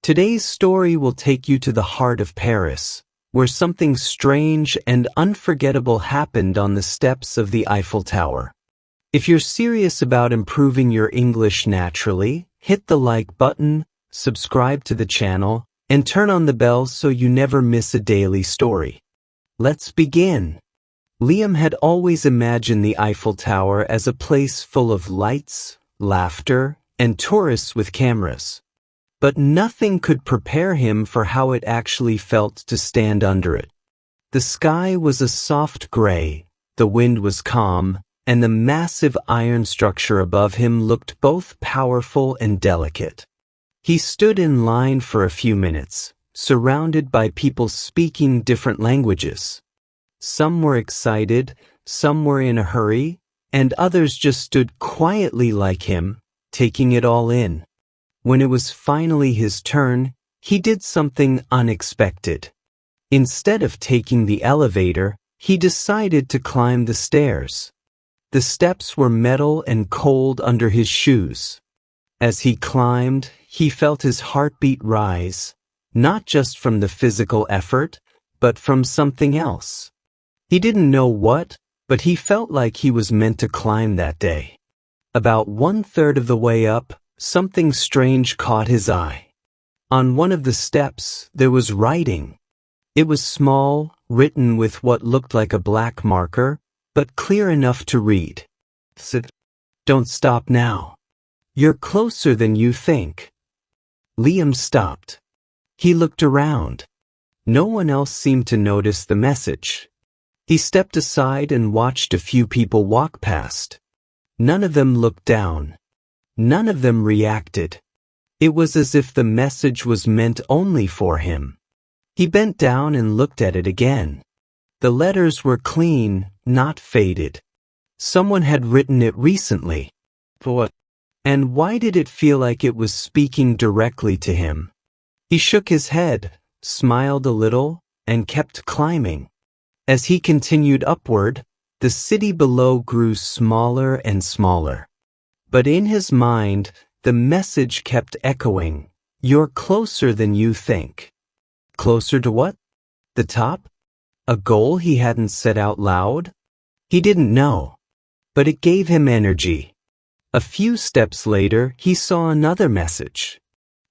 Today's story will take you to the heart of Paris, where something strange and unforgettable happened on the steps of the Eiffel Tower. If you're serious about improving your English naturally, hit the like button, subscribe to the channel, and turn on the bell so you never miss a daily story. Let's begin. Liam had always imagined the Eiffel Tower as a place full of lights, laughter, and tourists with cameras. But nothing could prepare him for how it actually felt to stand under it. The sky was a soft gray, the wind was calm, and the massive iron structure above him looked both powerful and delicate. He stood in line for a few minutes, surrounded by people speaking different languages. Some were excited, some were in a hurry, and others just stood quietly like him, taking it all in. When it was finally his turn, he did something unexpected. Instead of taking the elevator, he decided to climb the stairs. The steps were metal and cold under his shoes. As he climbed, he felt his heartbeat rise, not just from the physical effort, but from something else. He didn't know what, but he felt like he was meant to climb that day. About 1/3 of the way up, something strange caught his eye. On one of the steps, there was writing. It was small, written with what looked like a black marker, but clear enough to read. It said, "Don't stop now. You're closer than you think." Liam stopped. He looked around. No one else seemed to notice the message. He stepped aside and watched a few people walk past. None of them looked down. None of them reacted. It was as if the message was meant only for him. He bent down and looked at it again. The letters were clean, not faded. Someone had written it recently. What? And why did it feel like it was speaking directly to him? He shook his head, smiled a little, and kept climbing. As he continued upward, the city below grew smaller and smaller. But in his mind, the message kept echoing, "You're closer than you think." Closer to what? The top? A goal he hadn't said out loud? He didn't know. But it gave him energy. A few steps later, he saw another message.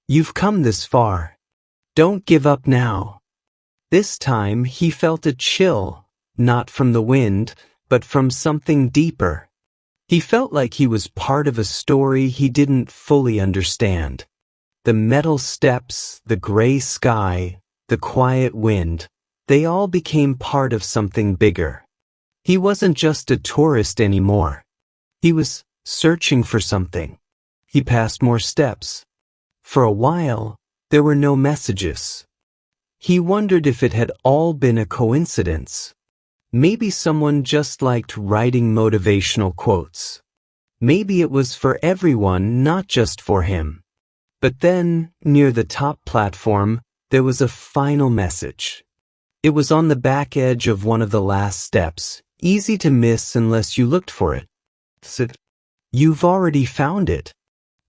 "You've come this far. Don't give up now." This time, he felt a chill, not from the wind, but from something deeper. He felt like he was part of a story he didn't fully understand. The metal steps, the gray sky, the quiet wind, they all became part of something bigger. He wasn't just a tourist anymore. He was searching for something. He passed more steps. For a while, there were no messages. He wondered if it had all been a coincidence. Maybe someone just liked writing motivational quotes. Maybe it was for everyone, not just for him. But then, near the top platform, there was a final message. It was on the back edge of one of the last steps, easy to miss unless you looked for it. It said, "You've already found it.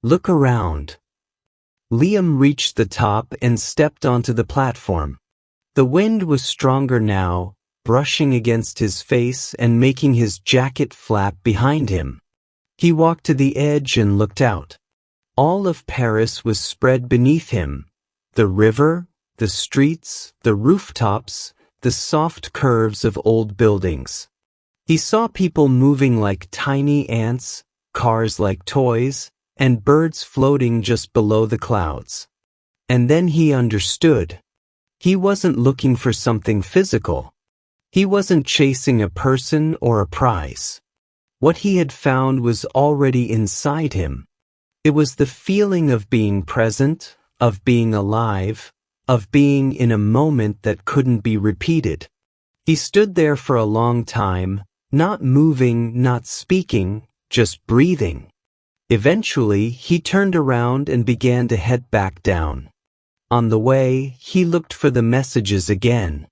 Look around." Liam reached the top and stepped onto the platform. The wind was stronger now, brushing against his face and making his jacket flap behind him. He walked to the edge and looked out. All of Paris was spread beneath him. The river, the streets, the rooftops, the soft curves of old buildings. He saw people moving like tiny ants, cars like toys, and birds floating just below the clouds. And then he understood. He wasn't looking for something physical. He wasn't chasing a person or a prize. What he had found was already inside him. It was the feeling of being present, of being alive, of being in a moment that couldn't be repeated. He stood there for a long time, not moving, not speaking, just breathing. Eventually, he turned around and began to head back down. On the way, he looked for the messages again.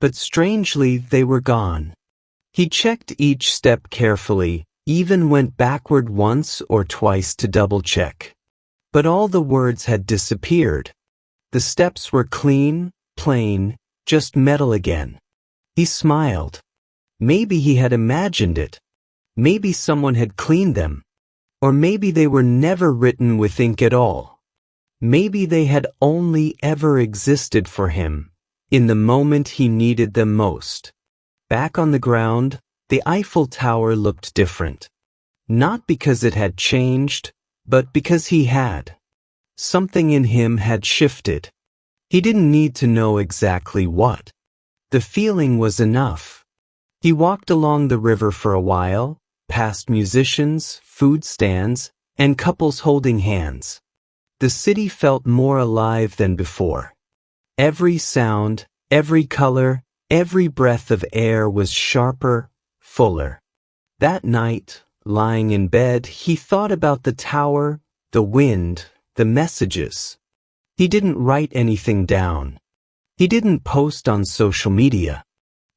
But strangely, they were gone. He checked each step carefully, even went backward once or twice to double-check. But all the words had disappeared. The steps were clean, plain, just metal again. He smiled. Maybe he had imagined it. Maybe someone had cleaned them. Or maybe they were never written with ink at all. Maybe they had only ever existed for him, in the moment he needed them most. Back on the ground, the Eiffel Tower looked different. Not because it had changed, but because he had. Something in him had shifted. He didn't need to know exactly what. The feeling was enough. He walked along the river for a while, past musicians, food stands, and couples holding hands. The city felt more alive than before. Every sound, every color, every breath of air was sharper, fuller. That night, lying in bed, he thought about the tower, the wind, the messages. He didn't write anything down. He didn't post on social media.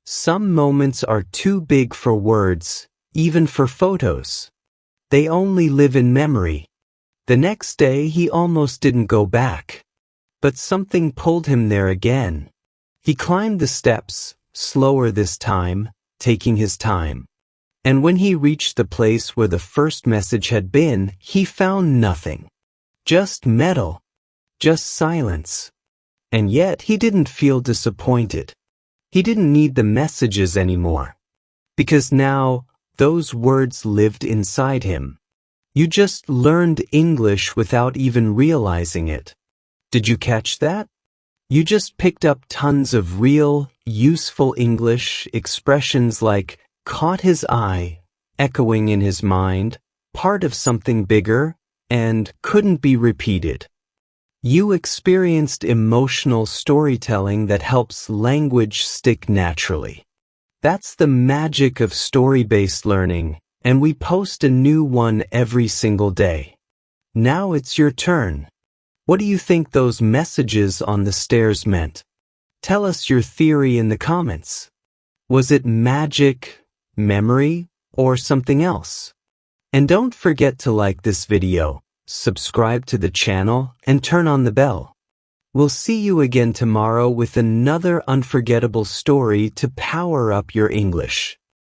Some moments are too big for words, even for photos. They only live in memory. The next day he almost didn't go back. But something pulled him there again. He climbed the steps, slower this time, taking his time. And when he reached the place where the first message had been, he found nothing. Just metal. Just silence. And yet he didn't feel disappointed. He didn't need the messages anymore. Because now, those words lived inside him. You just learned English without even realizing it. Did you catch that? You just picked up tons of real, useful English expressions like caught his eye, echoing in his mind, part of something bigger, and couldn't be repeated. You experienced emotional storytelling that helps language stick naturally. That's the magic of story-based learning, and we post a new one every single day. Now it's your turn. What do you think those messages on the stairs meant? Tell us your theory in the comments. Was it magic, memory, or something else? And don't forget to like this video, subscribe to the channel, and turn on the bell. We'll see you again tomorrow with another unforgettable story to power up your English.